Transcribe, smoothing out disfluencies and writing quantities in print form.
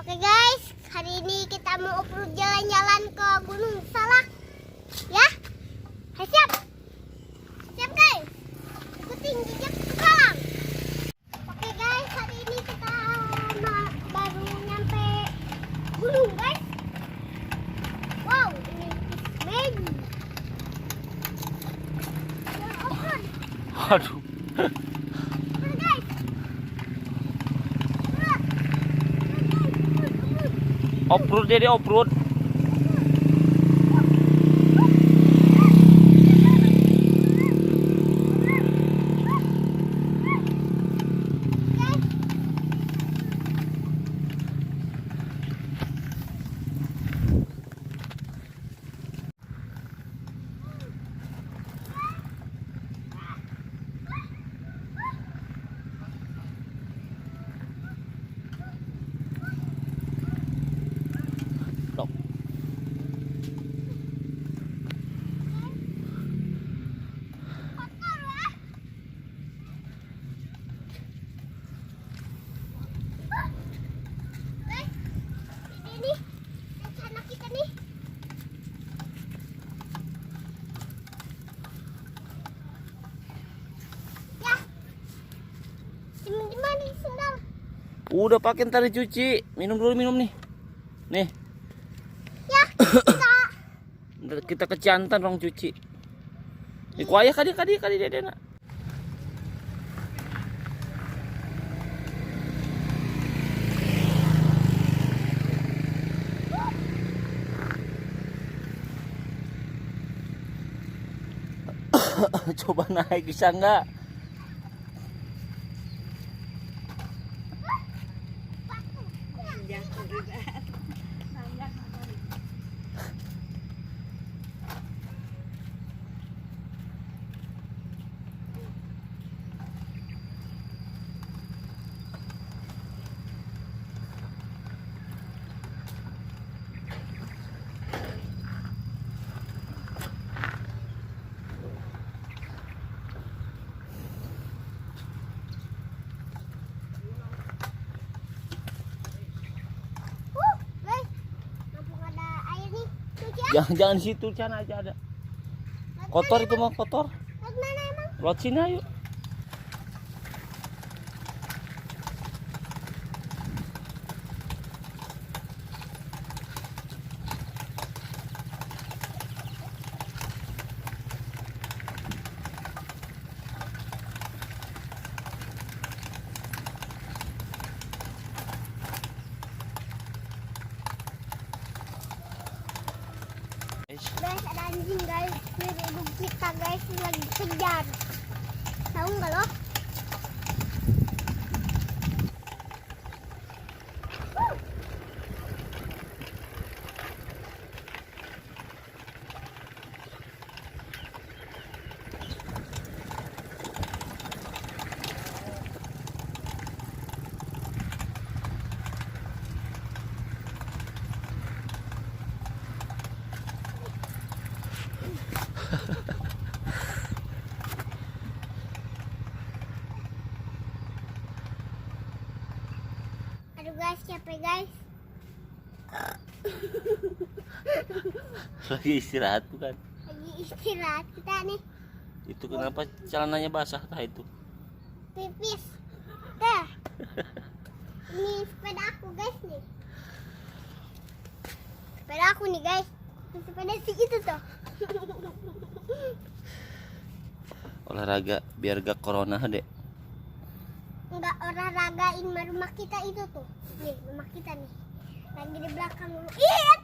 Oke guys, hari ini kita mau off-road jalan-jalan ke Gunung Salak. Ya, hai, siap? Siap guys? Ikutin jejak petualang. Oke guys, hari ini kita baru nyampe gunung guys. Wow, ini magic. Off-road. Aduh. Off-road jadi off-road. Udah pakai ntar dicuci. Minum dulu, minum nih. Nih. Ya, Kita kecantan dong cuci. Di kuaya kadi dedena. Coba naik bisa enggak? guys, mumpung ada air nih, cuci ya. Jangan di situ, sana aja ada. Kotor itu mah kotor. Lewat mana emang? Lewat sini ayo. Guys, ada anjing guys, ini hidup kita guys, lagi kejar. Tahu nggak lo? Aduh guys, capek guys. Lagi istirahat bukan? Lagi istirahat kita nih. Itu kenapa celananya basah tah itu? Pipis. Dah. Ini sepeda aku guys nih. Sepeda aku nih guys. Ini sepeda si itu tuh. Olahraga biar gak corona dek. Enggak olahragain rumah kita itu tuh. Nih, rumah kita nih. Lagi di belakang. Iya,